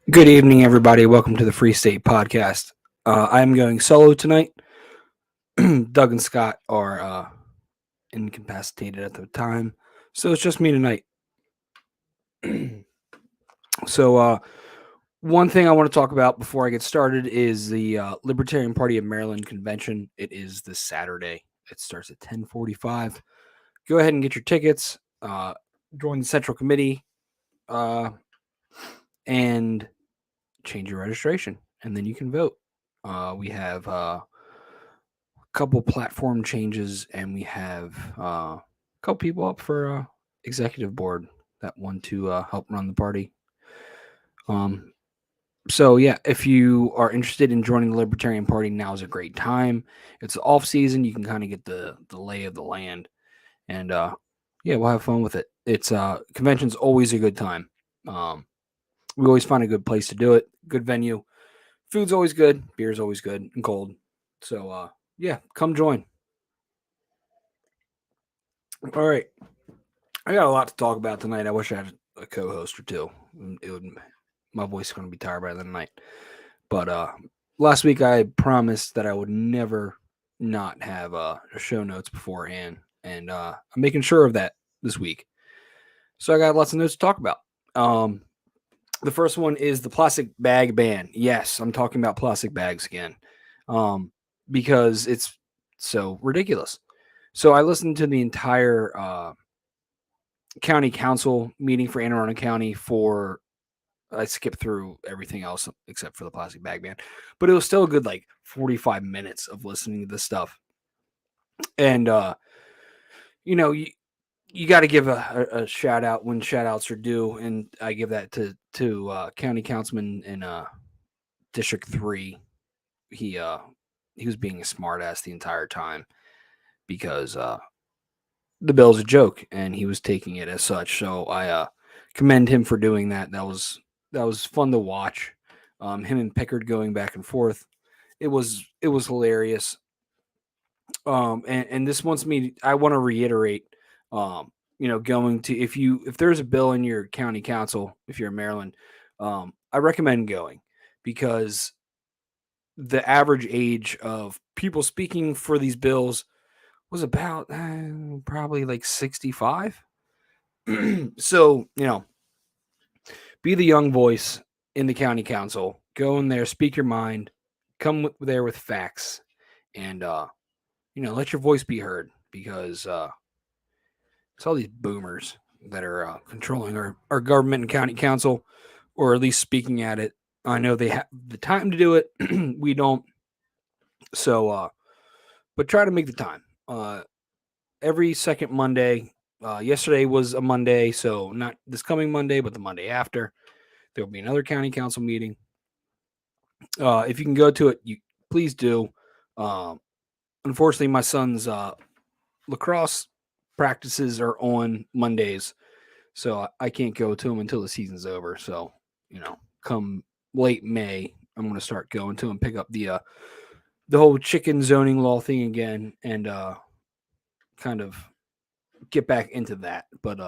Good evening, everybody. Welcome to the Free State Podcast. I'm going solo tonight. Doug and Scott are incapacitated at the time, so it's just me tonight. so, one thing I want to talk about before I get started is the Libertarian Party of Maryland convention. It is this Saturday. It starts at 10:45. Go ahead and get your tickets. Join the Central Committee, and change your registration, and then you can vote. We have couple platform changes, and we have a couple people up for executive board that want to help run the party. So yeah, if you are interested in joining the Libertarian Party, now is a great time. It's off season; you can kind of get the lay of the land, and yeah, we'll have fun with it. It's convention's always a good time. We always find a good place to do it. Good venue. Food's always good. Beer's always good and cold. So yeah, come join. All right. I got a lot to talk about tonight. I wish I had a co-host or two. My voice is going to be tired by the night. But last week I promised that I would never not have show notes beforehand, and I'm making sure of that this week. So I got lots of notes to talk about. The first one is the plastic bag ban. Yes, I'm talking about plastic bags again, because it's so ridiculous. So I listened to the entire county council meeting for Anne Arundel County I skipped through everything else except for the plastic bag ban, but it was still a good 45 minutes of listening to this stuff. And you got to give a shout out when shout outs are due, and I give that to county councilman in District 3. He was being a smartass the entire time because the bill's a joke, and he was taking it as such. So I commend him for doing that. That was fun to watch. Him and Pickard going back and forth. It was hilarious. And this wants me. I want to reiterate. Going to if there's a bill in your county council, if you're in Maryland, I recommend going, because the average age of people speaking for these bills was about probably 65. So, be the young voice in the county council. Go in there, speak your mind, come there with facts, and let your voice be heard, because it's all these boomers that are controlling our government and county council, or at least speaking at it. I know they have the time to do it. We don't. So, but try to make the time. Every second Monday. Yesterday was a Monday, so not this coming Monday, but the Monday after. There will be another county council meeting. If you can go to it, you please do. Unfortunately, my son's lacrosse practices are on Mondays, so I can't go to them until the season's over. So, come late May, I'm going to start going to them, pick up the whole chicken zoning law thing again, and kind of get back into that. But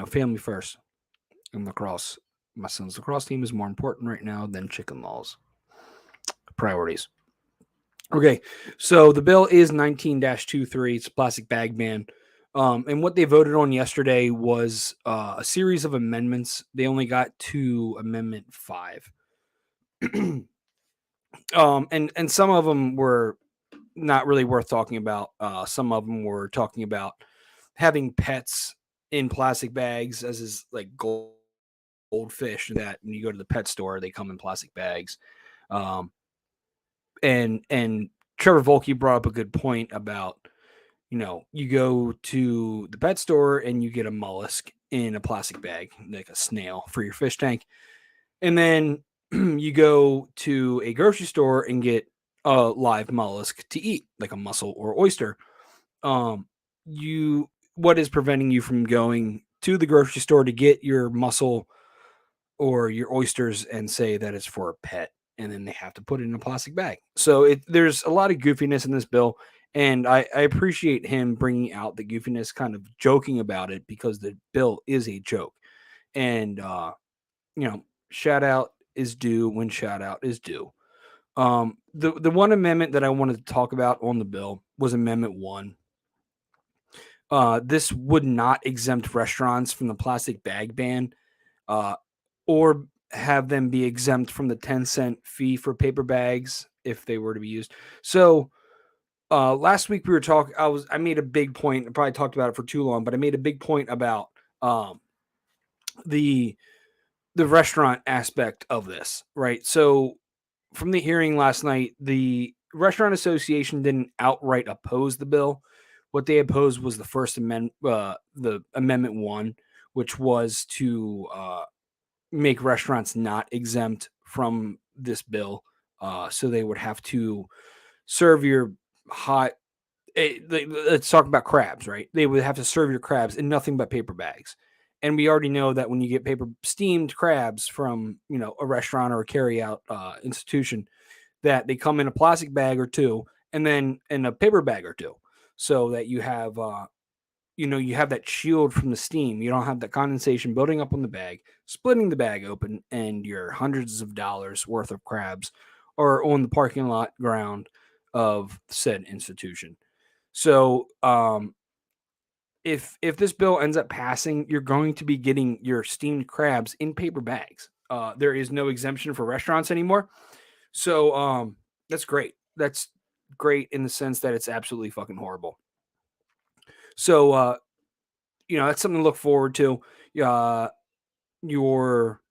family first and lacrosse. My son's lacrosse team is more important right now than chicken laws. Priorities. Okay, so the bill is 19-23. It's a plastic bag ban. And what they voted on yesterday was a series of amendments. They only got to Amendment 5. And some of them were not really worth talking about. Some of them were talking about having pets in plastic bags, as is goldfish, that when you go to the pet store, they come in plastic bags. And Trevor Volke brought up a good point about, you go to the pet store and you get a mollusk in a plastic bag, like a snail, for your fish tank. And then you go to a grocery store and get a live mollusk to eat, like a mussel or oyster. What is preventing you from going to the grocery store to get your mussel or your oysters and say that it's for a pet, and then they have to put it in a plastic bag? So there's a lot of goofiness in this bill, and I appreciate him bringing out the goofiness, kind of joking about it, because the bill is a joke. And shout out is due when shout out is due. The one amendment that I wanted to talk about on the bill was Amendment 1. This would not exempt restaurants from the plastic bag ban, uh, or have them be exempt from the 10-cent fee for paper bags if they were to be used. So last week we were talking. I made a big point. I probably talked about it for too long, but I made a big point about the restaurant aspect of this, right? So from the hearing last night, the Restaurant Association didn't outright oppose the bill. What they opposed was the First Amendment, the Amendment 1, which was to make restaurants not exempt from this bill. So they would have to serve your hot. Let's talk about crabs, right? They would have to serve your crabs in nothing but paper bags. And we already know that when you get paper steamed crabs from a restaurant or a carry-out institution, that they come in a plastic bag or two, and then in a paper bag or two, so that you have you have that shield from the steam. You don't have that condensation building up on the bag, splitting the bag open, and your hundreds of dollars worth of crabs are on the parking lot ground of said institution. So if this bill ends up passing, you're going to be getting your steamed crabs in paper bags. There is no exemption for restaurants anymore. So that's great. That's great in the sense that it's absolutely fucking horrible. So that's something to look forward to. Uh, your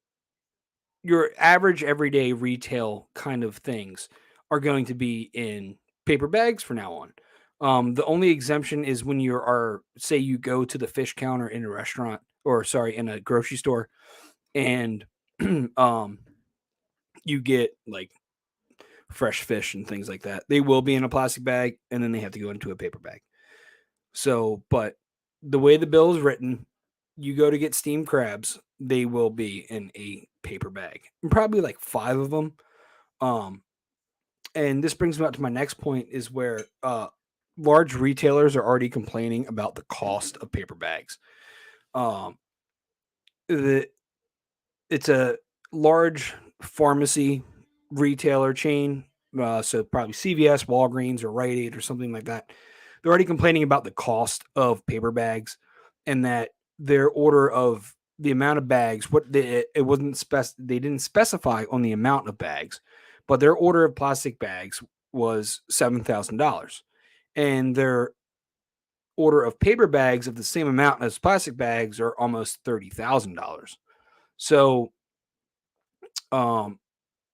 average everyday retail kind of things are going to be in paper bags for now on. The only exemption is when say you go to the fish counter in a restaurant, or sorry, in a grocery store, and you get like fresh fish and things like that. They will be in a plastic bag, and then they have to go into a paper bag. So, but the way the bill is written, you go to get steamed crabs, they will be in a paper bag, and probably like 5 of them. And this brings me up to my next point, is where large retailers are already complaining about the cost of paper bags. Um, the It's a large pharmacy retailer chain, so probably CVS, Walgreens, or Rite Aid, or something like that. They're already complaining about the cost of paper bags, and that their order of the amount of bags, they didn't specify on the amount of bags, but their order of plastic bags was $7,000, and their order of paper bags of the same amount as plastic bags are almost $30,000. So um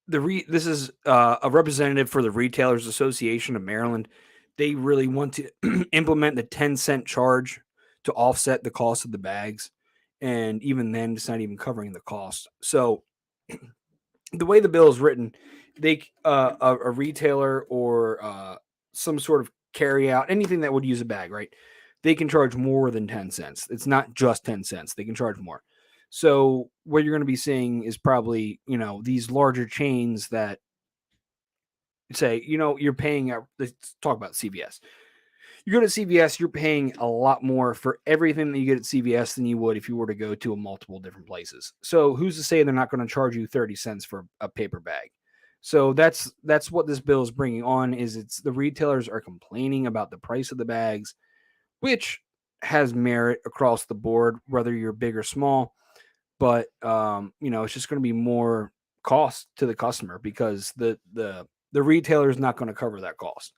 this is a representative for the Retailers Association of Maryland. They really want to implement the 10-cent charge to offset the cost of the bags, and even then it's not even covering the cost. So the way the bill is written, they a retailer or some sort of carry out, anything that would use a bag, right? They can charge more than 10 cents. It's not just 10 cents. They can charge more. So what you're going to be seeing is probably, these larger chains that say, you're paying let's talk about CVS. You go to CVS, you're paying a lot more for everything that you get at CVS than you would if you were to go to a multiple different places. So who's to say they're not going to charge you 30 cents for a paper bag? So that's what this bill is bringing on, is it's the retailers are complaining about the price of the bags, which has merit across the board, whether you're big or small. But it's just going to be more cost to the customer, because the retailer is not going to cover that cost.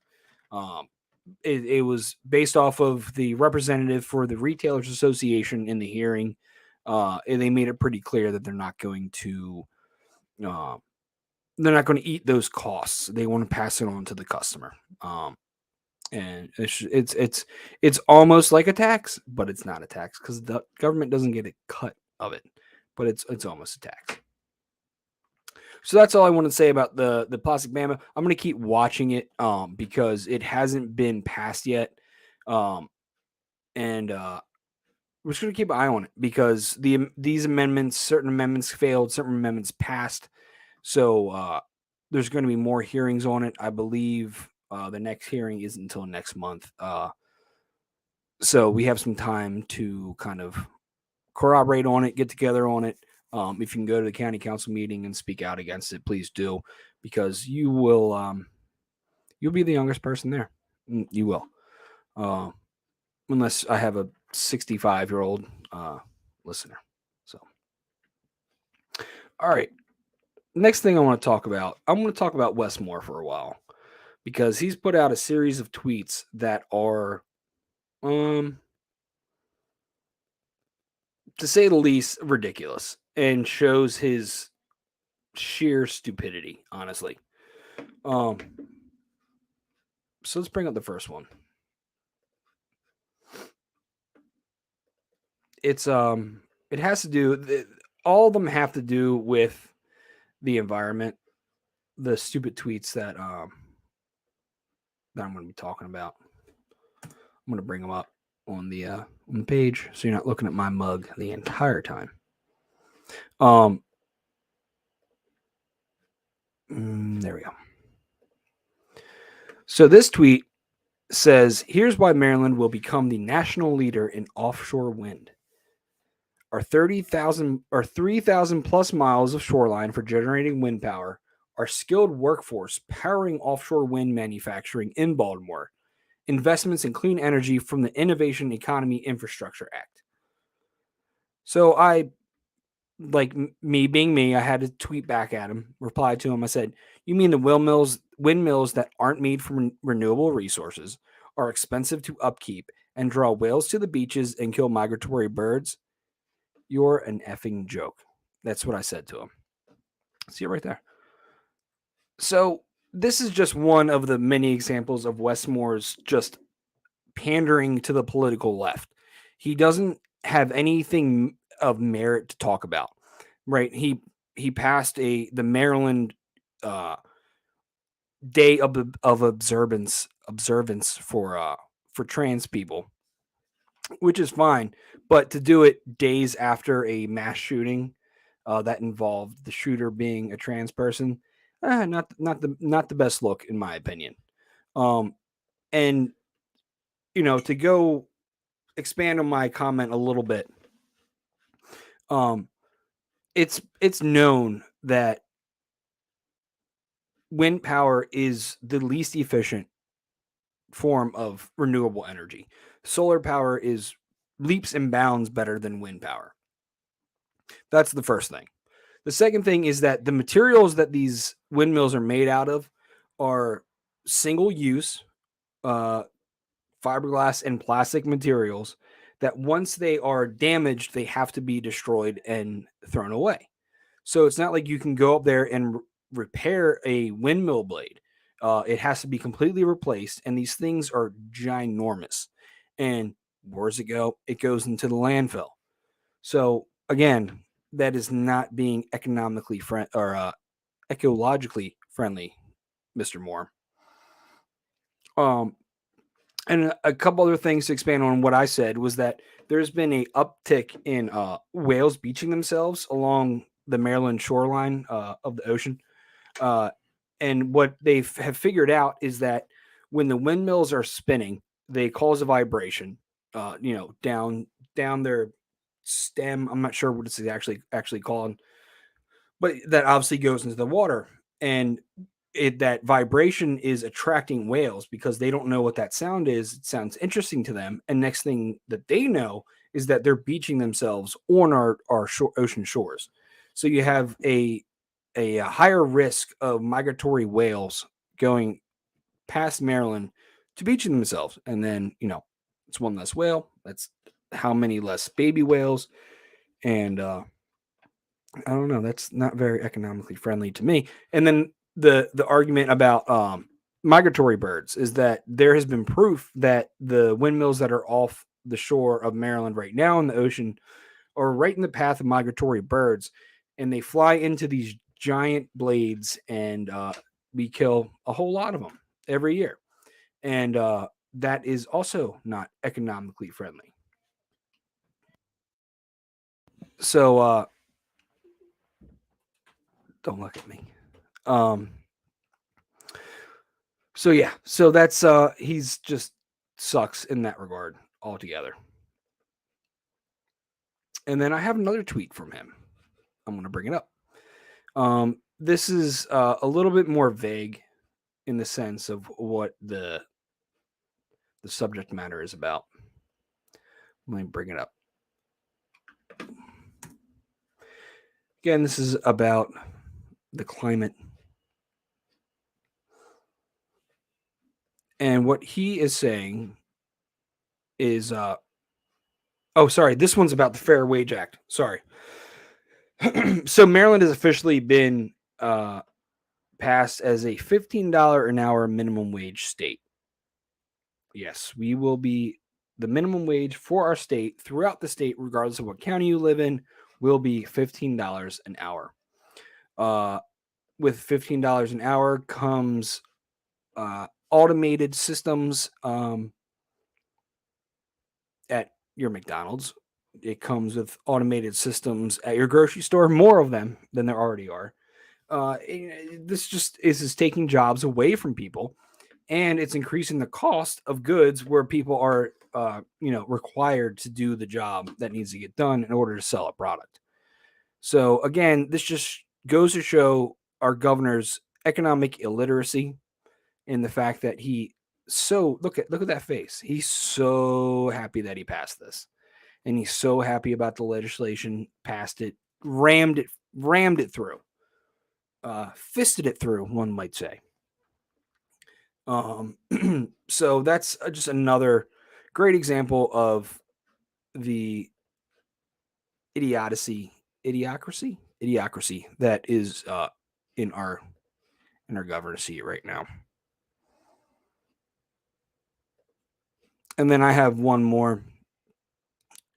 It was based off of the representative for the Retailers Association in the hearing. And they made it pretty clear that uh, they're not going to eat those costs. They want to pass it on to the customer. And it's almost like a tax, but it's not a tax because the government doesn't get a cut of it, but it's almost a tax. So that's all I want to say about the plastic ban. I'm going to keep watching it because it hasn't been passed yet. And we're just going to keep an eye on it, because these amendments, certain amendments failed, certain amendments passed. So there's going to be more hearings on it. I believe the next hearing isn't until next month. So we have some time to kind of corroborate on it, get together on it. If you can go to the county council meeting and speak out against it, please do, because you will you'll be the youngest person there. You will, unless I have a 65-year-old listener. So, all right. Next thing I want to talk about, I'm going to talk about Wes Moore for a while, because he's put out a series of tweets that are, to say the least, ridiculous and shows his sheer stupidity, honestly. So let's bring up the first one. It's it has to do, all of them have to do with the environment, the stupid tweets that I'm going to be talking about. I'm going to bring them up on the page, so you're not looking at my mug the entire time. There we go. So this tweet says, "Here's why Maryland will become the national leader in offshore wind. Our 3,000 plus miles of shoreline for generating wind power, our skilled workforce powering offshore wind manufacturing in Baltimore, investments in clean energy from the Innovation Economy Infrastructure Act." So I, like me being me, I had to tweet back at him, reply to him. I said, "You mean the windmills that aren't made from renewable resources, are expensive to upkeep, and draw whales to the beaches and kill migratory birds? You're an effing joke." That's what I said to him. See it right there. So this is just one of the many examples of Wes Moore's just pandering to the political left. He doesn't have anything of merit to talk about, right? He passed the Maryland day of observance for trans people, which is fine, but to do it days after a mass shooting that involved the shooter being a trans person, not the best look in my opinion. And to go expand on my comment a little bit, it's known that wind power is the least efficient form of renewable energy. Solar power is leaps and bounds better than wind power. That's the first thing. The second thing is that the materials that these windmills are made out of are single use fiberglass and plastic materials that once they are damaged, they have to be destroyed and thrown away. So it's not like you can go up there and repair a windmill blade. It has to be completely replaced, and these things are ginormous. And where does it go? It goes into the landfill. So again, that is not being economically ecologically friendly, Mr. Moore. And a couple other things to expand on what I said was that there's been a uptick in whales beaching themselves along the Maryland shoreline of the ocean. And what they have figured out is that when the windmills are spinning, they cause a vibration, down their stem. I'm not sure what it's actually called, but that obviously goes into the water, and that vibration is attracting whales because they don't know what that sound is. It sounds interesting to them, and next thing that they know is that they're beaching themselves on our ocean shores. So you have a higher risk of migratory whales going past Maryland to beaching themselves, and then it's one less whale. That's how many less baby whales, and I don't know. That's not very economically friendly to me. And then the argument about migratory birds is that there has been proof that the windmills that are off the shore of Maryland right now in the ocean are right in the path of migratory birds, and they fly into these giant blades, and we kill a whole lot of them every year. And that is also not economically friendly. So don't look at me. So yeah, so that's he's just sucks in that regard altogether. And then I have another tweet from him. I'm going to bring it up. This is a little bit more vague in the sense of what the subject matter is about. Let me bring it up. Again, this is about the climate. And what he is saying is this one's about the Fair Wage Act. Sorry. So Maryland has officially been passed as a $15 an hour minimum wage state. Yes, we will be the minimum wage for our state throughout the state, regardless of what county you live in, will be $15 an hour. With $15 an hour comes automated systems at your McDonald's. It comes with automated systems at your grocery store, more of them than there already are. This is taking jobs away from people, and it's increasing the cost of goods where people are, required to do the job that needs to get done in order to sell a product. So again, this just goes to show our governor's economic illiteracy in the fact that look at that face. He's so happy that he passed this, and he's so happy about the legislation, passed it, rammed it through, fisted it through, one might say. So that's just another great example of the idiocracy that is in our governor's seat right now. And then I have one more,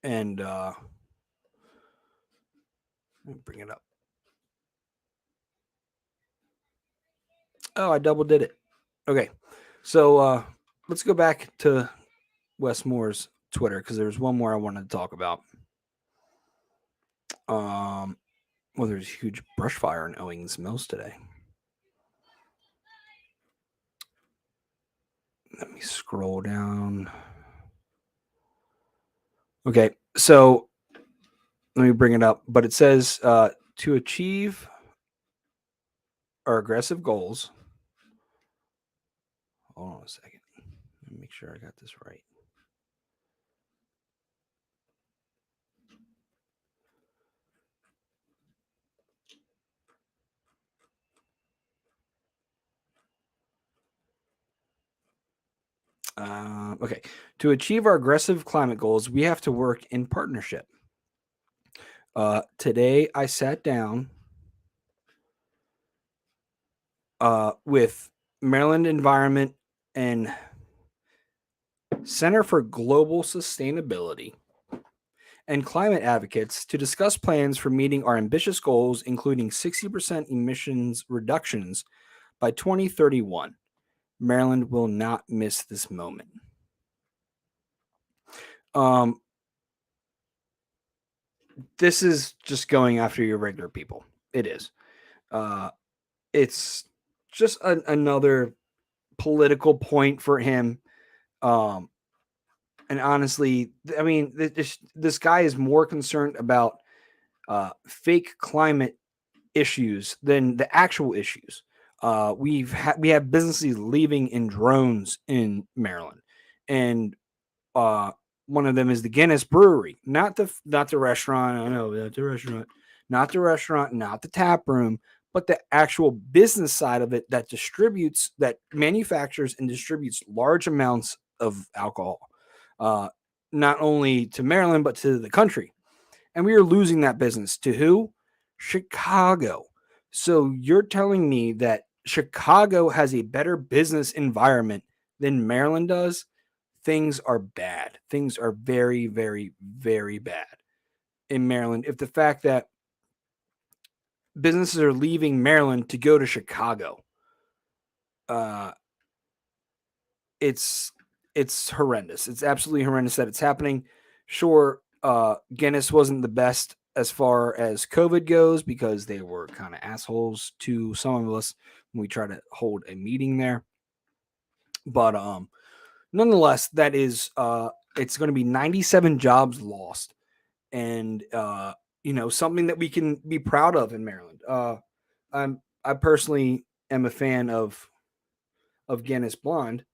and let me bring it up. Oh, I double did it. Okay, so let's go back to Wes Moore's Twitter, because there's one more I wanted to talk about. There's a huge brush fire in Owings Mills today. Let me scroll down. Okay, so let me bring it up. But it says to achieve our aggressive goals. Hold on a second. Let me make sure I got this right. Okay. To achieve our aggressive climate goals, we have to work in partnership. Today, I sat down with Maryland Environment and Center for Global Sustainability and climate advocates to discuss plans for meeting our ambitious goals, including 60% emissions reductions by 2031. Maryland will not miss this moment. This is just going after your regular people. It is. It's just another political point for him. And honestly, I mean, this guy is more concerned about fake climate issues than the actual issues. We have businesses leaving in drones in Maryland, and one of them is the Guinness Brewery, not the restaurant. I know not the restaurant, not the tap room, but the actual business side of it that manufactures and distributes large amounts of alcohol, not only to Maryland but to the country. And we are losing that business to who? Chicago. So you're telling me that Chicago has a better business environment than Maryland does? Things are bad. Things are very, very, very bad in Maryland. If the fact that businesses are leaving Maryland to go to Chicago, it's horrendous. It's absolutely horrendous that it's happening. Sure, Guinness wasn't the best as far as COVID goes because they were kind of assholes to some of us when we try to hold a meeting there. But nonetheless, that is it's going to be 97 jobs lost, and something that we can be proud of in Maryland. I personally am a fan of Guinness Blonde,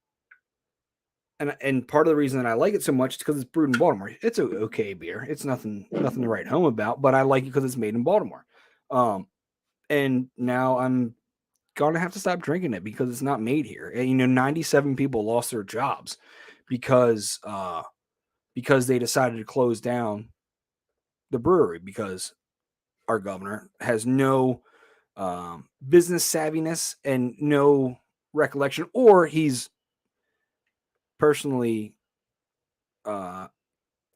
and part of the reason that I like it so much is because it's brewed in Baltimore. It's an okay beer. It's nothing to write home about, but I like it because it's made in Baltimore. And now I'm gonna have to stop drinking it because it's not made here. And 97 people lost their jobs because they decided to close down the brewery because our governor has no business savviness and no recollection, or he's personally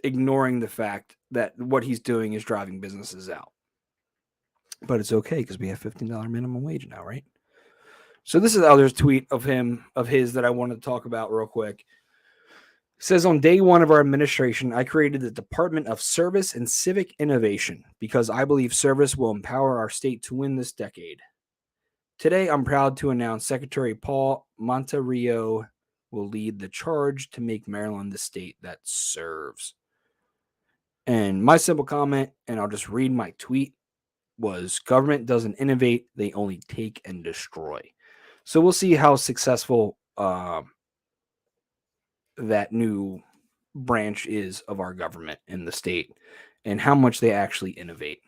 ignoring the fact that what he's doing is driving businesses out. But it's okay because we have $15 minimum wage now, right? So this is the other tweet of his that I wanted to talk about real quick. It says, on day one of our administration, I created the Department of Service and Civic Innovation because I believe service will empower our state to win this decade. Today, I'm proud to announce Secretary Paul Monterio will lead the charge to make Maryland the state that serves. And my simple comment, and I'll just read my tweet, was government doesn't innovate, they only take and destroy. So we'll see how successful that new branch is of our government in the state and how much they actually innovate.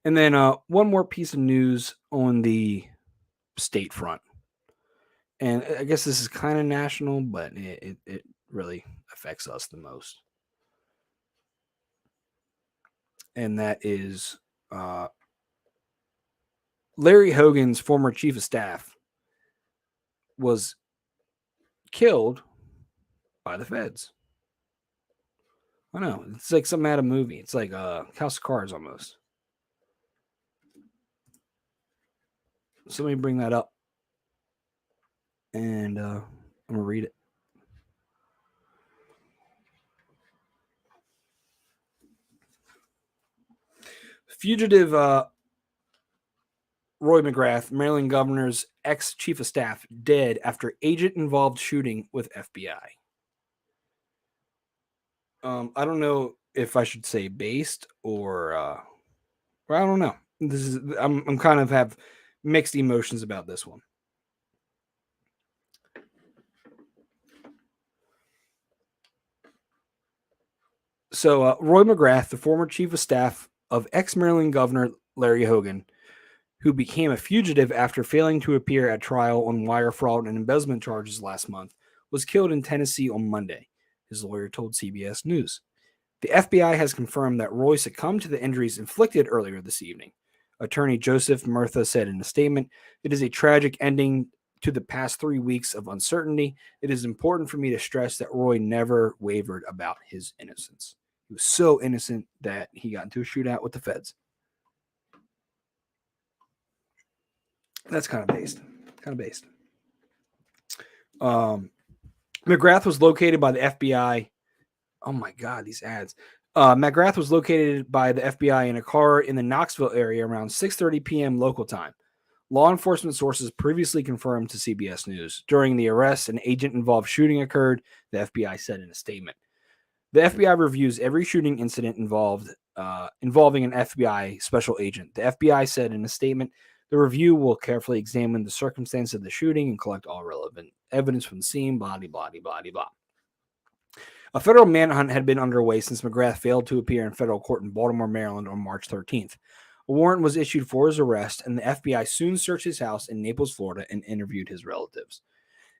And then one more piece of news on the state front. And I guess this is kind of national, but it really affects us the most. And that is Larry Hogan's former chief of staff was killed by the feds. I know. It's like something out of a movie. It's like House of Cards almost. So let me bring that up. And I'm going to read it. Fugitive Roy McGrath, Maryland governor's ex-chief of staff, dead after agent-involved shooting with FBI. I don't know if I should say based or I don't know. I'm kind of have mixed emotions about this one. So Roy McGrath, the former chief of staff of ex-Maryland Governor Larry Hogan, who became a fugitive after failing to appear at trial on wire fraud and embezzlement charges last month, was killed in Tennessee on Monday, his lawyer told CBS News. The FBI has confirmed that Roy succumbed to the injuries inflicted earlier this evening. Attorney Joseph Murtha said in a statement, "It is a tragic ending to the past 3 weeks of uncertainty. It is important for me to stress that Roy never wavered about his innocence. He was so innocent that he got into a shootout with the feds." That's kind of based. McGrath was located by the FBI. Oh my God, these ads. McGrath was located by the FBI in a car in the Knoxville area around 6:30 p.m. local time. Law enforcement sources previously confirmed to CBS News. During the arrest, an agent-involved shooting occurred, the FBI said in a statement. The FBI reviews every shooting incident involving an FBI special agent. The FBI said in a statement, the review will carefully examine the circumstance of the shooting and collect all relevant evidence from the scene, blah, blah, blah, blah, blah. A federal manhunt had been underway since McGrath failed to appear in federal court in Baltimore, Maryland on March 13th. A warrant was issued for his arrest, and the FBI soon searched his house in Naples, Florida, and interviewed his relatives.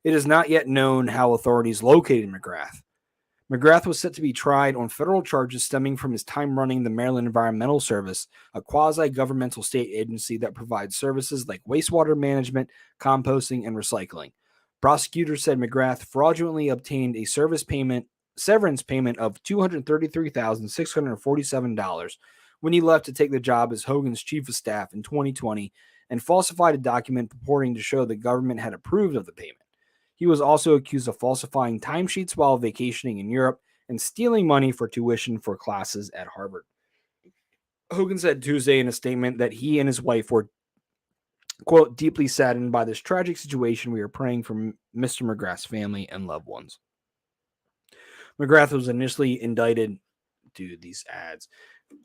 It is not yet known how authorities located McGrath. McGrath was set to be tried on federal charges stemming from his time running the Maryland Environmental Service, a quasi-governmental state agency that provides services like wastewater management, composting, and recycling. Prosecutors said McGrath fraudulently obtained a severance payment of $233,647 when he left to take the job as Hogan's chief of staff in 2020 and falsified a document purporting to show the government had approved of the payment. He was also accused of falsifying timesheets while vacationing in Europe and stealing money for tuition for classes at Harvard. Hogan said Tuesday in a statement that he and his wife were, quote, deeply saddened by this tragic situation. We are praying for Mr. McGrath's family and loved ones. McGrath was initially indicted, dude, these ads,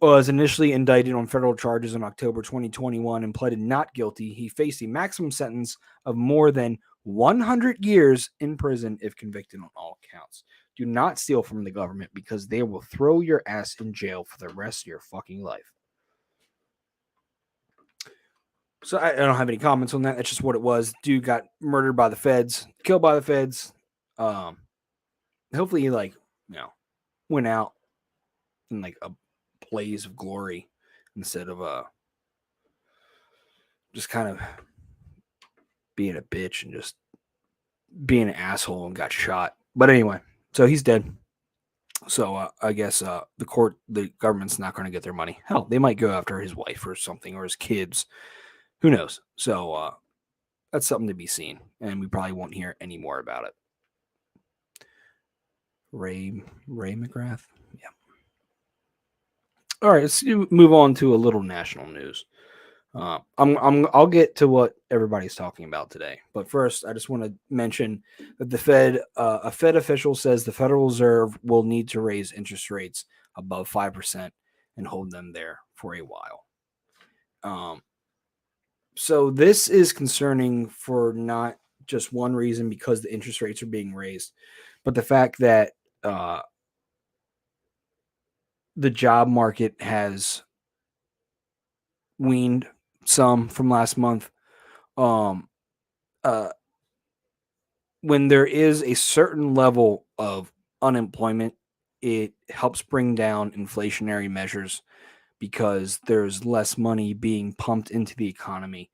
was initially indicted on federal charges in October 2021 and pleaded not guilty. He faced a maximum sentence of more than 100 years in prison if convicted on all counts. Do not steal from the government because they will throw your ass in jail for the rest of your fucking life. So I don't have any comments on that. That's just what it was. Dude got murdered by the feds, killed by the feds. Hopefully he went out in like a blaze of glory instead of just kind of being a bitch and just being an asshole and got shot. But anyway, so he's dead. So I guess the government's not going to get their money. Hell, they might go after his wife or something or his kids. Who knows? So that's something to be seen, and we probably won't hear any more about it. Ray McGrath. Yeah. All right, let's move on to a little national news. I'll get to what everybody's talking about today, but first, I just want to mention that a Fed official says the Federal Reserve will need to raise interest rates above 5% and hold them there for a while. So this is concerning for not just one reason, because the interest rates are being raised, but the fact that the job market has weaned some from last month. When there is a certain level of unemployment, it helps bring down inflationary measures because there's less money being pumped into the economy.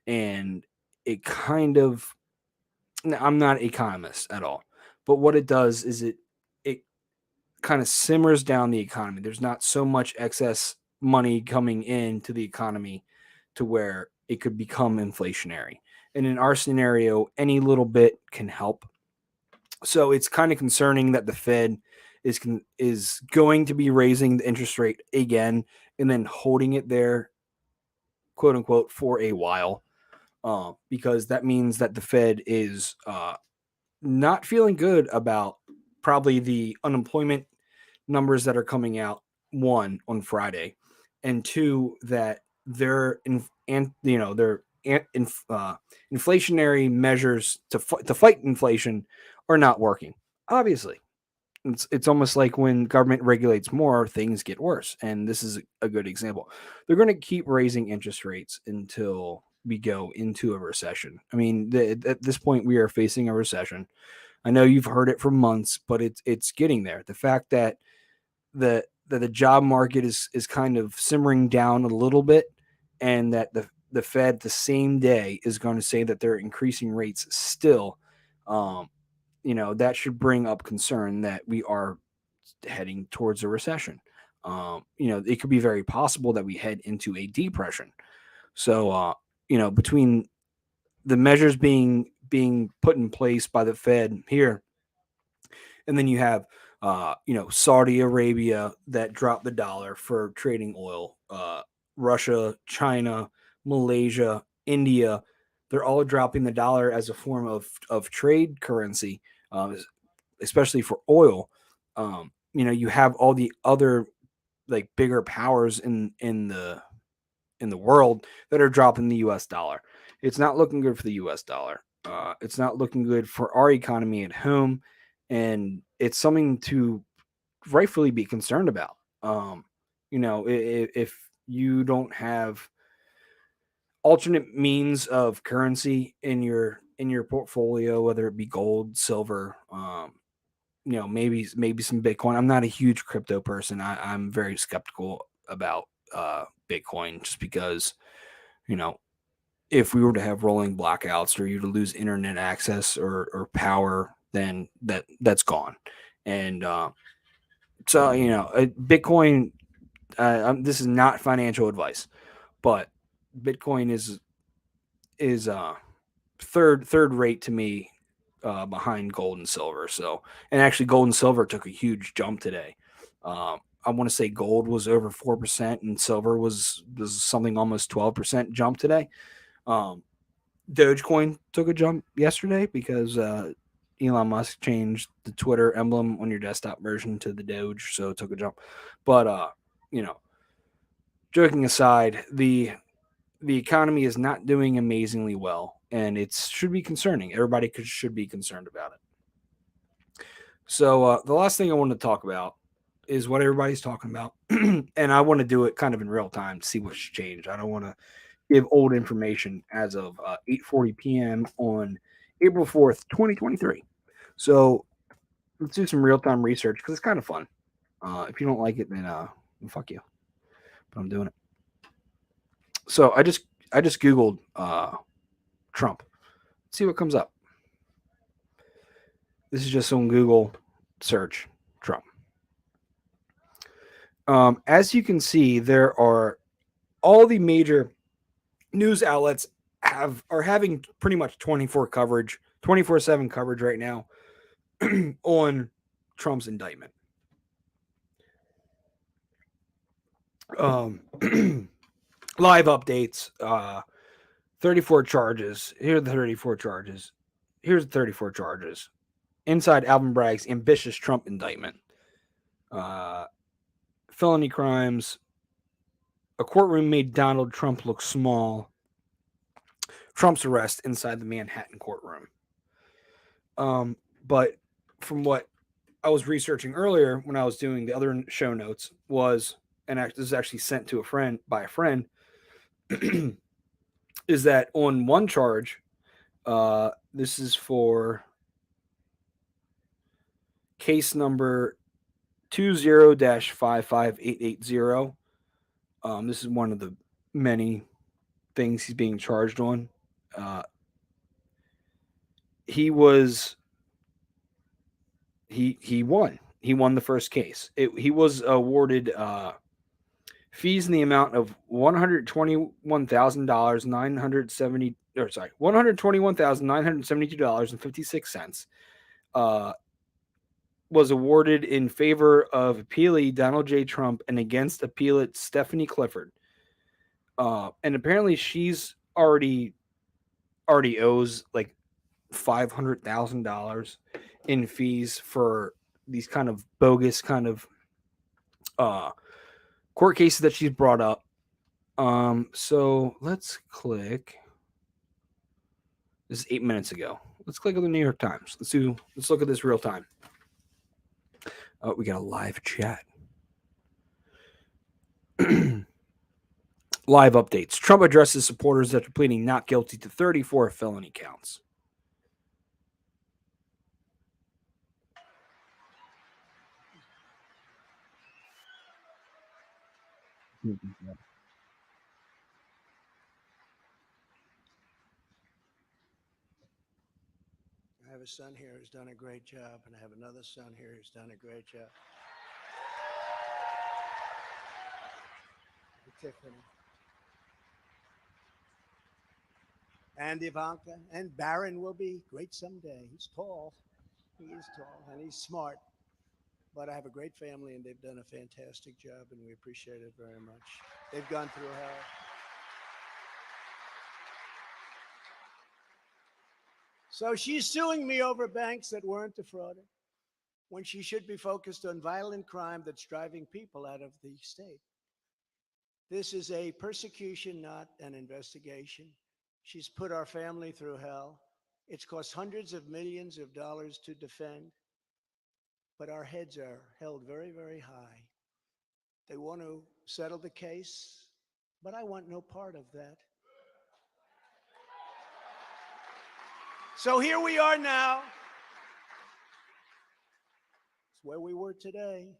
And it kind of, I'm not an economist at all, but what it does is it kind of simmers down the economy. There's not so much excess money coming into the economy to where it could become inflationary. And in our scenario, any little bit can help. So it's kind of concerning that the Fed is going to be raising the interest rate again and then holding it there, quote unquote, for a while, because that means that the Fed is not feeling good about probably the unemployment numbers that are coming out, one, on Friday, and two, that their inflationary measures to fight inflation are not working. Obviously, it's almost like when government regulates more, things get worse, and this is a good example. They're going to keep raising interest rates until we go into a recession. I mean, at this point, we are facing a recession. I know you've heard it for months, but it's getting there. The fact that the job market is kind of simmering down a little bit, and that the Fed the same day is going to say that they're increasing rates still, that should bring up concern that we are heading towards a recession. It could be very possible that we head into a depression. So, between the measures being put in place by the Fed here, and then you have Saudi Arabia that dropped the dollar for trading oil. Russia, China, Malaysia, India, they're all dropping the dollar as a form of trade currency, especially for oil. You have all the other like bigger powers in the world that are dropping the U.S. dollar. It's not looking good for the U.S. dollar. It's not looking good for our economy at home, and it's something to rightfully be concerned about. If you don't have alternate means of currency in your portfolio, whether it be gold, silver, maybe some Bitcoin. I'm not a huge crypto person. I'm very skeptical about Bitcoin, just because if we were to have rolling blackouts or you to lose internet access or power, then that's gone. And so Bitcoin. This is not financial advice, but Bitcoin is third rate to me, behind gold and silver. So, and actually, gold and silver took a huge jump today. I want to say gold was over 4% and silver was something almost 12% jump today. Dogecoin took a jump yesterday because Elon Musk changed the Twitter emblem on your desktop version to the Doge, so it took a jump. But joking aside, the economy is not doing amazingly well, and it should be concerning. Everybody should be concerned about it. So the last thing I want to talk about is what everybody's talking about, and I want to do it kind of in real time to see what's changed. I don't want to give old information as of 8:40 p.m. on April 4th, 2023. So let's do some real time research because it's kind of fun. If you don't like it, then fuck you. But I'm doing it. So I just googled Trump. Let's see what comes up. This is just on Google search Trump. As you can see, there are all the major news outlets are having pretty much 24/7 coverage right now on Trump's indictment. Live updates, 34 charges. Here are the 34 charges. Here's the 34 charges. Inside Alvin Bragg's ambitious Trump indictment. Felony crimes. A courtroom made Donald Trump look small. Trump's arrest inside the Manhattan courtroom. But from what I was researching earlier when I was doing the other show notes was, and this is actually sent to a friend by a friend, is that on one charge, this is for case number 20-55880. This is one of the many things he's being charged on. He won. He won the first case. He was awarded fees in the amount of $121,000 $121,972.56. Was awarded in favor of appealee Donald J. Trump and against appealant Stephanie Clifford. And apparently she's already owes like $500,000 in fees for these kind of bogus kind of court cases that she's brought up. So let's click. This is 8 minutes ago. Let's click on the New York Times. Let's look at this real time. Oh, we got a live chat. Live updates. Trump addresses supporters after pleading not guilty to 34 felony counts. I have a son here who's done a great job, and I have another son here who's done a great job. Tiffany. And Ivanka. And Barron will be great someday. He's tall. He is tall, and he's smart. But I have a great family, and they've done a fantastic job, and we appreciate it very much. They've gone through hell. So she's suing me over banks that weren't defrauded when she should be focused on violent crime that's driving people out of the state. This is a persecution, not an investigation. She's put our family through hell. It's cost hundreds of millions of dollars to defend, but our heads are held very, very high. They want to settle the case, but I want no part of that. So here we are now. It's where we were today,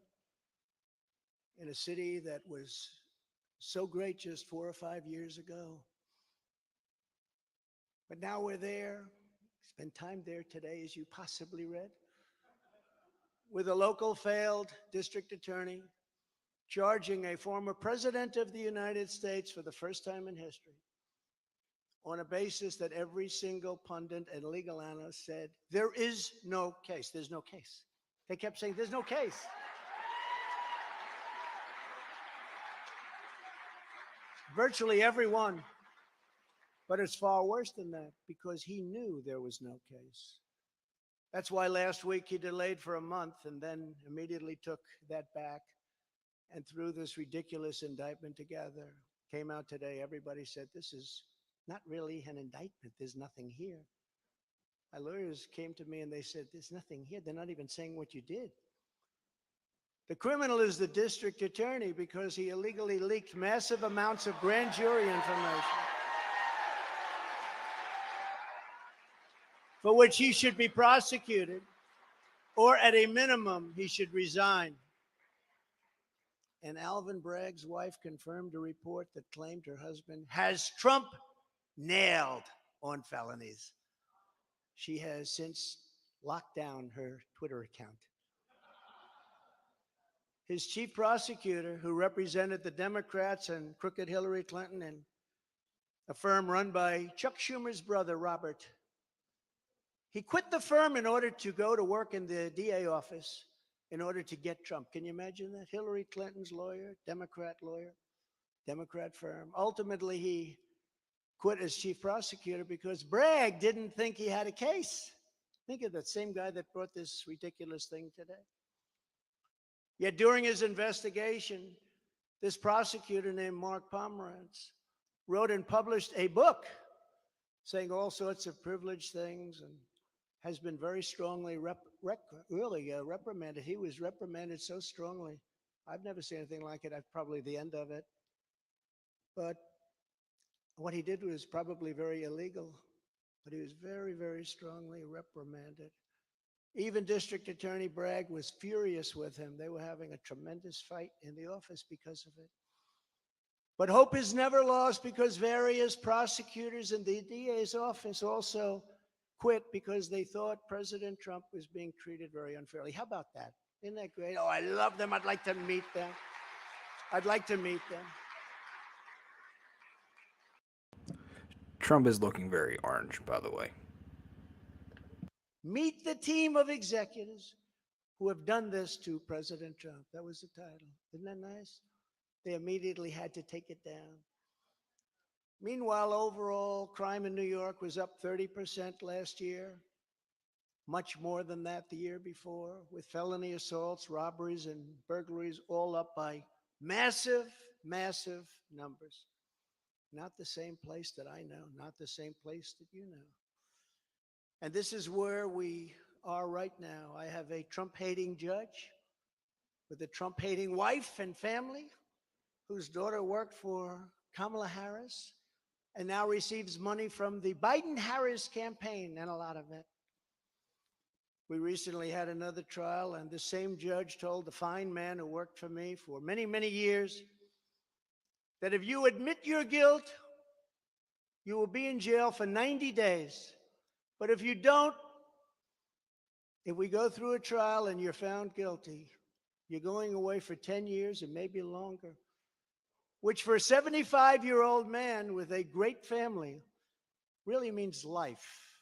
in a city that was so great just 4 or 5 years ago. But now we're there. Spent time there today, as you possibly read, with a local failed district attorney charging a former president of the United States for the first time in history on a basis that every single pundit and legal analyst said, there is no case. There's no case. They kept saying, there's no case. Virtually everyone. But it's far worse than that, because he knew there was no case. That's why last week he delayed for a month and then immediately took that back and threw this ridiculous indictment together. Came out today, everybody said, this is not really an indictment. There's nothing here. My lawyers came to me and they said, there's nothing here. They're not even saying what you did. The criminal is the district attorney because he illegally leaked massive amounts of grand jury information for which he should be prosecuted, or at a minimum, he should resign. And Alvin Bragg's wife confirmed a report that claimed her husband has Trump nailed on felonies. She has since locked down her Twitter account. His chief prosecutor, who represented the Democrats and crooked Hillary Clinton in a firm run by Chuck Schumer's brother, Robert, he quit the firm in order to go to work in the DA office in order to get Trump. Can you imagine that? Hillary Clinton's lawyer, Democrat firm. Ultimately, he quit as chief prosecutor because Bragg didn't think he had a case. Think of that same guy that brought this ridiculous thing today. Yet during his investigation, this prosecutor named Mark Pomerantz wrote and published a book saying all sorts of privileged things and has been very strongly reprimanded. He was reprimanded so strongly. I've never seen anything like it. Probably the end of it. But what he did was probably very illegal, but he was very, very strongly reprimanded. Even District Attorney Bragg was furious with him. They were having a tremendous fight in the office because of it. But hope is never lost because various prosecutors in the DA's office also quit because they thought President Trump was being treated very unfairly. How about that? Isn't that great? Oh, I love them. I'd like to meet them. I'd like to meet them. Trump is looking very orange, by the way. Meet the team of executives who have done this to President Trump. That was the title. Isn't that nice? They immediately had to take it down. Meanwhile, overall crime in New York was up 30% last year, much more than that the year before, with felony assaults, robberies, and burglaries all up by massive, massive numbers. Not the same place that I know, not the same place that you know. And this is where we are right now. I have a Trump-hating judge with a Trump-hating wife and family whose daughter worked for Kamala Harris and now receives money from the Biden-Harris campaign, and a lot of it. We recently had another trial, and the same judge told the fine man who worked for me for many, many years that if you admit your guilt, you will be in jail for 90 days. But if you don't, if we go through a trial and you're found guilty, you're going away for 10 years and maybe longer, which for a 75-year-old man with a great family really means life.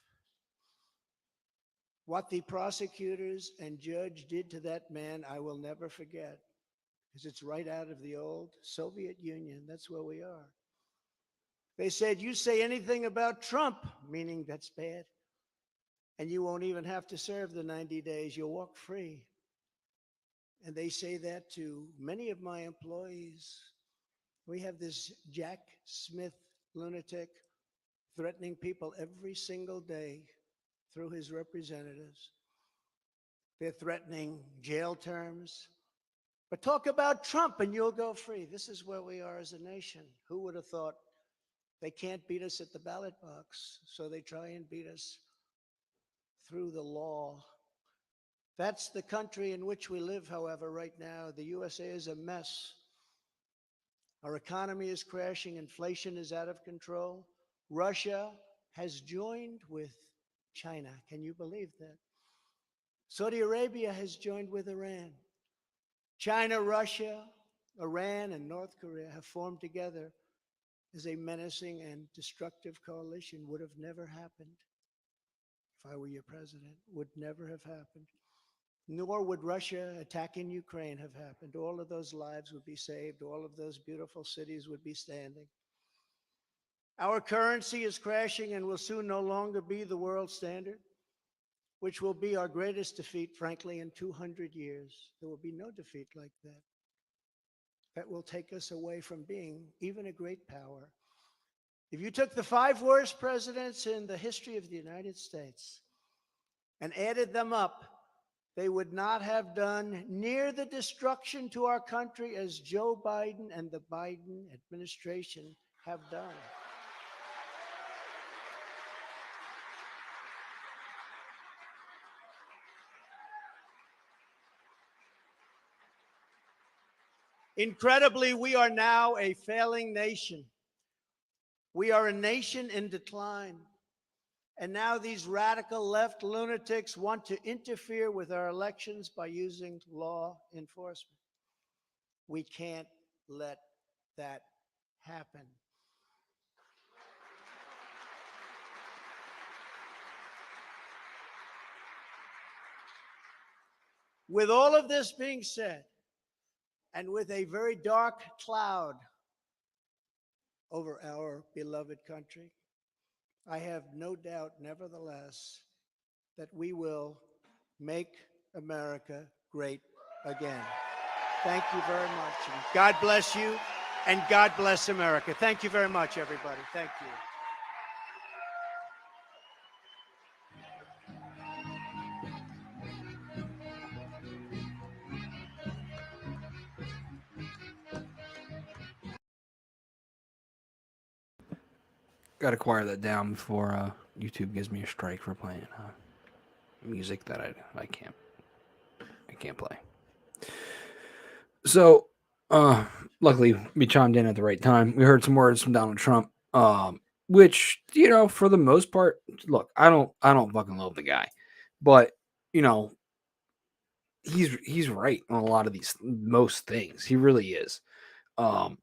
What the prosecutors and judge did to that man, I will never forget, because it's right out of the old Soviet Union. That's where we are. They said, you say anything about Trump, meaning that's bad, and you won't even have to serve the 90 days. You'll walk free. And they say that to many of my employees. We have this Jack Smith lunatic threatening people every single day through his representatives. They're threatening jail terms. But talk about Trump and you'll go free. This is where we are as a nation. Who would have thought? They can't beat us at the ballot box, so they try and beat us through the law. That's the country in which we live, however, right now. The USA is a mess. Our economy is crashing. Inflation is out of control. Russia has joined with China. Can you believe that? Saudi Arabia has joined with Iran. China, Russia, Iran, and North Korea have formed together as a menacing and destructive coalition. Would have never happened if I were your president. Would never have happened. Nor would Russia attacking Ukraine have happened. All of those lives would be saved. All of those beautiful cities would be standing. Our currency is crashing and will soon no longer be the world standard, which will be our greatest defeat, frankly, in 200 years. There will be no defeat like that. that will take us away from being even a great power. If you took the 5 worst presidents in the history of the United States and added them up, they would not have done near the destruction to our country as Joe Biden and the Biden administration have done. Incredibly, we are now a failing nation. We are a nation in decline. And now these radical left lunatics want to interfere with our elections by using law enforcement. We can't let that happen. With all of this being said, and with a very dark cloud over our beloved country, I have no doubt, nevertheless, that we will make America great again. Thank you very much. And God bless you, and God bless America. Thank you very much, everybody. Thank you. Got to quiet that down before YouTube gives me a strike for playing music that I can't play. So, luckily, we chimed in at the right time. We heard some words from Donald Trump, which for the most part, look, I don't fucking love the guy, but you know, he's right on a lot of these most things. He really is. Um,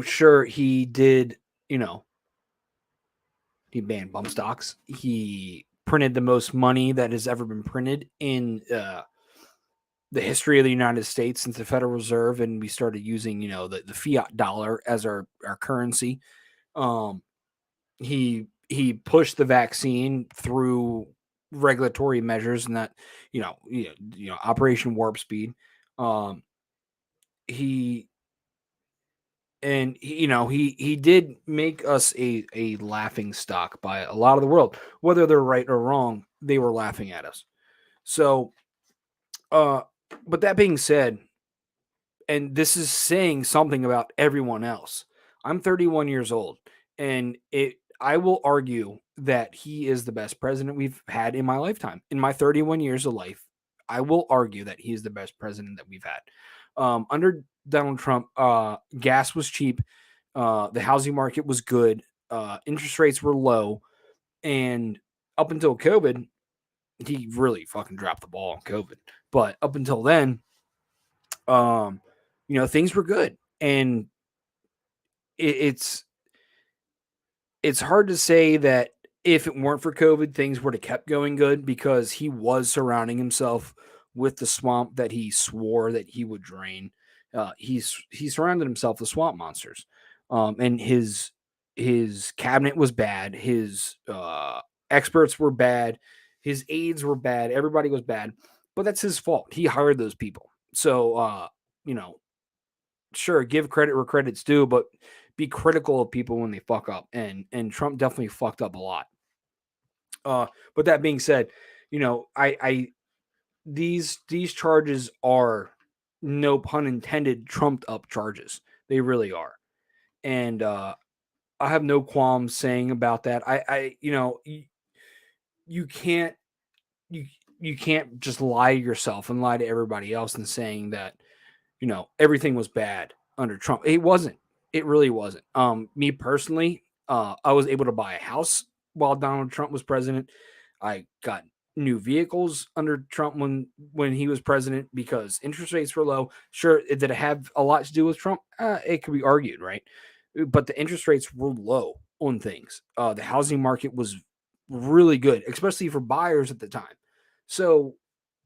sure he did. He banned bump stocks. He printed the most money that has ever been printed in the history of the United States since the Federal Reserve, and we started using, the fiat dollar as our currency. Um, he pushed the vaccine through regulatory measures, and that, Operation Warp Speed. Um, he he did make us a laughing stock by a lot of the world, whether they're right or wrong. They were laughing at us. So, uh, but that being said, and this is saying something about everyone else. I'm 31 years old, and I will argue that he is the best president we've had in my lifetime. In my 31 years of life, I will argue that he is the best president that we've had. Under Donald Trump, gas was cheap, the housing market was good, interest rates were low, and up until COVID, he really fucking dropped the ball on COVID. But up until then, um, things were good, and it's hard to say that if it weren't for COVID, things would have kept going good, because he was surrounding himself with the swamp that he swore that he would drain. He surrounded himself with swamp monsters, and his cabinet was bad. His experts were bad. His aides were bad. Everybody was bad, but that's his fault. He hired those people. So, you know, sure, give credit where credit's due, but be critical of people when they fuck up. And Trump definitely fucked up a lot. But that being said, I these charges are, no pun intended, trumped up charges. They really are. And I have no qualms saying about that. You can't you you can't just lie to yourself and lie to everybody else and saying that everything was bad under Trump. It wasn't. It really wasn't. Me personally, I was able to buy a house while Donald Trump was president. I got new vehicles under Trump when he was president, because interest rates were low. Sure, did it have a lot to do with Trump? It could be argued, right? But the interest rates were low on things. The housing market was really good, especially for buyers at the time. So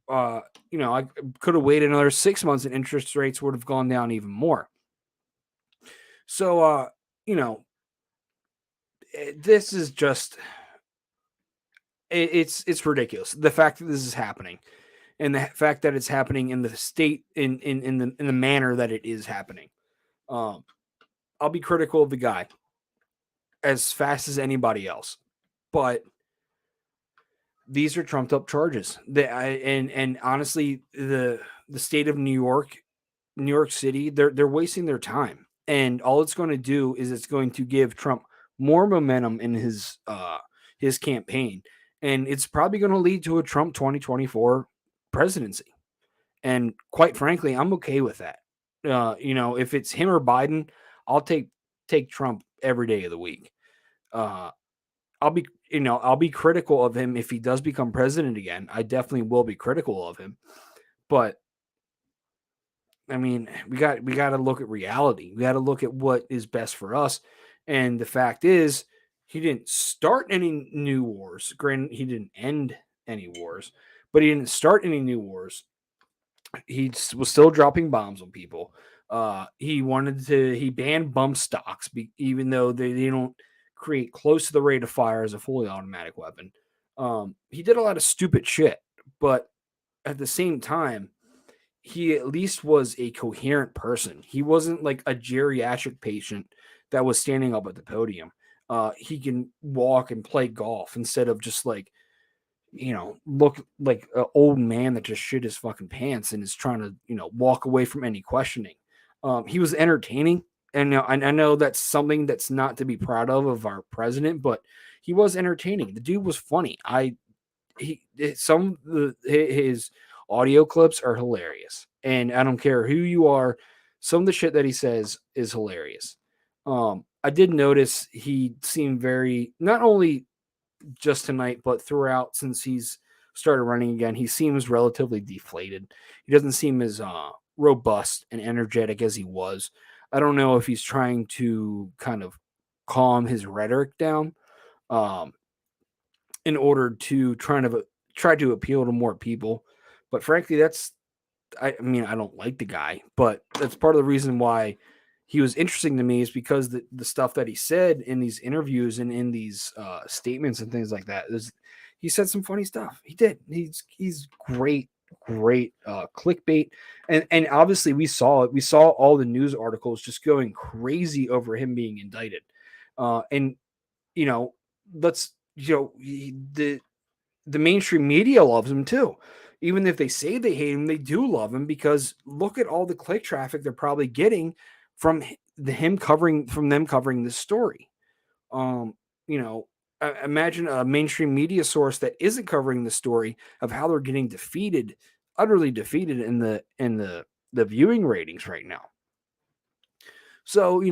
uh, I could have waited another 6 months and interest rates would have gone down even more. So, you know, this is just, it's ridiculous. The fact that this is happening, and the fact that it's happening in the state in the manner that it is happening. Um, I'll be critical of the guy as fast as anybody else, but these are trumped up charges. And honestly, the state of New York City, they're wasting their time, and all it's going to do is it's going to give Trump more momentum in his campaign, and it's probably going to lead to a Trump 2024 presidency. And quite frankly, I'm okay with that. If it's him or Biden, I'll take Trump every day of the week. Uh, I'll be critical of him if he does become president again. I definitely will be critical of him, but I mean, we got to look at reality. We got to look at what is best for us. And the fact is, he didn't start any new wars. Granted, he didn't end any wars, but he didn't start any new wars. He was still dropping bombs on people. He banned bump stocks, even though they don't create close to the rate of fire as a fully automatic weapon. He did a lot of stupid shit, but at the same time, he at least was a coherent person. He wasn't like a geriatric patient that was standing up at the podium. He can walk and play golf instead of just like, look like an old man that just shit his fucking pants and is trying to, walk away from any questioning. He was entertaining. And I know that's something that's not to be proud of our president, but he was entertaining. The dude was funny. His audio clips are hilarious, and I don't care who you are. Some of the shit that he says is hilarious. I did notice he seemed very, not only just tonight, but throughout since he's started running again, he seems relatively deflated. He doesn't seem as robust and energetic as he was. I don't know if he's trying to kind of calm his rhetoric down. Um, in order to try to appeal to more people. But frankly, I mean, I don't like the guy, but that's part of the reason why he was interesting to me is because the stuff that he said in these interviews and in these statements and things like that is he said some funny stuff. He did. He's great clickbait, and obviously we saw it. We saw all the news articles just going crazy over him being indicted, and you know, let's the mainstream media loves him too. Even if they say they hate him, they do love him because look at all the click traffic they're probably getting from them covering this story. Um, you know, imagine a mainstream media source that isn't covering the story of how they're getting defeated, utterly defeated in the viewing ratings right now. So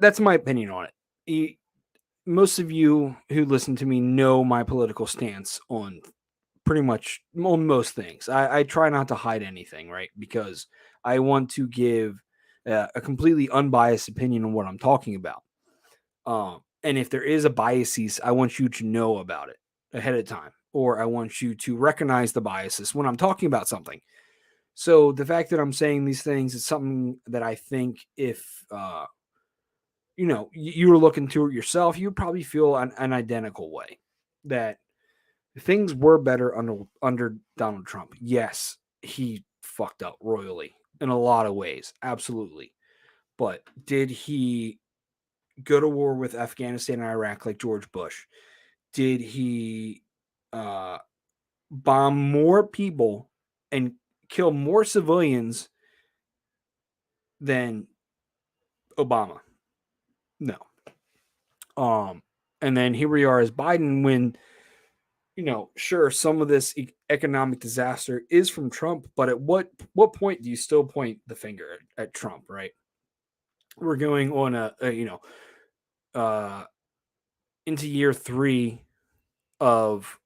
that's my opinion on it. Most of you who listen to me know my political stance on pretty much on most things. I try not to hide anything, right? Because I want to give a completely unbiased opinion on what I'm talking about. And if there is a biases, I want you to know about it ahead of time, or I want you to recognize the biases when I'm talking about something. So the fact that I'm saying these things is something that I think if you were looking to it yourself, you'd probably feel an identical way that things were better under Donald Trump. Yes, he fucked up royally in a lot of ways, absolutely. But did he go to war with Afghanistan and Iraq like George Bush? Did he uh, bomb more people and kill more civilians than Obama? No. And then here we are as Biden when sure, some of this economic disaster is from Trump, but at what point do you still point the finger at Trump, right? We're going on uh into of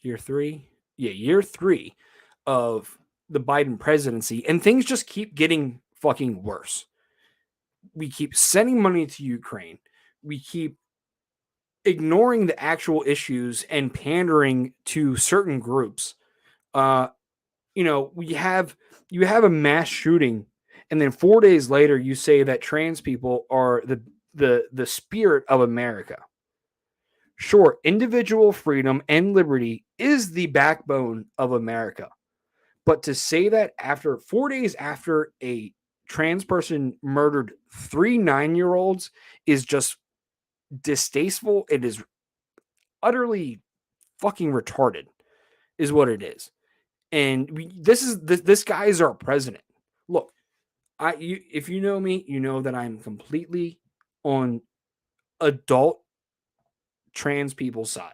year 3. Yeah, year 3 of the Biden presidency, and things just keep getting fucking worse. We keep sending money to Ukraine. We keep ignoring the actual issues and pandering to certain groups. Uh, you have a mass shooting, and then 4 days later, you say that trans people are the spirit of America. Sure, individual freedom and liberty is the backbone of America. But to say that after 4 days after a trans person murdered 3 9-year-olds is just distasteful. It is utterly fucking retarded, is what it is. And this guy is our president. Look, if you know me, you know that I'm completely on adult trans people's side.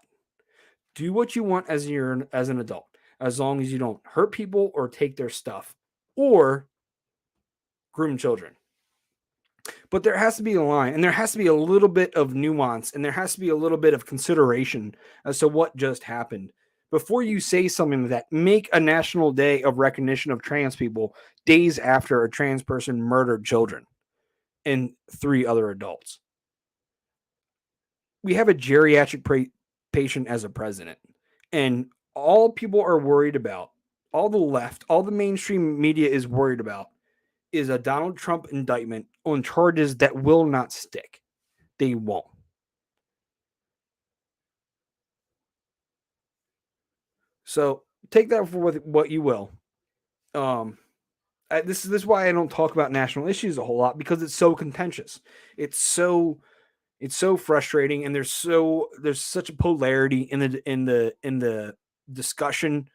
Do what you want as an adult, as long as you don't hurt people or take their stuff or groom children. But there has to be a line, and there has to be a little bit of nuance, and there has to be a little bit of consideration as to what just happened before you say something like that. Make a national day of recognition of trans people days after a trans person murdered children and 3 other adults. We have a geriatric patient as a president, and all people are worried about, all the left, all the mainstream media is worried about, is a Donald Trump indictment on charges that will not stick. They won't. So take that for what you will. Um, this is why I don't talk about national issues a whole lot, because it's so contentious. It's so frustrating, and there's such a polarity in the discussion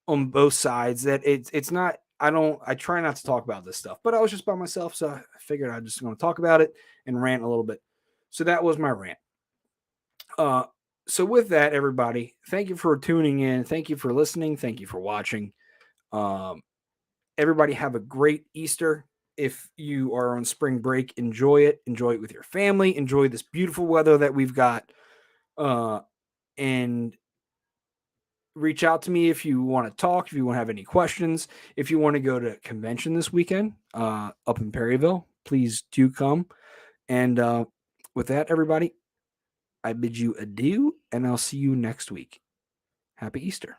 on both sides that it's not. I try not to talk about this stuff, but I was just by myself, so I figured I just want to talk about it and rant a little bit. So that was my rant. So with that, everybody, thank you for tuning in. Thank you for listening. Thank you for watching. Um, everybody have a great Easter. If you are on spring break, enjoy it. Enjoy it with your family. Enjoy this beautiful weather that we've got. And reach out to me if you want to talk, if you want to have any questions. If you want to go to convention this weekend up in Perryville, please do come. And with that, everybody, I bid you adieu, and I'll see you next week. Happy Easter.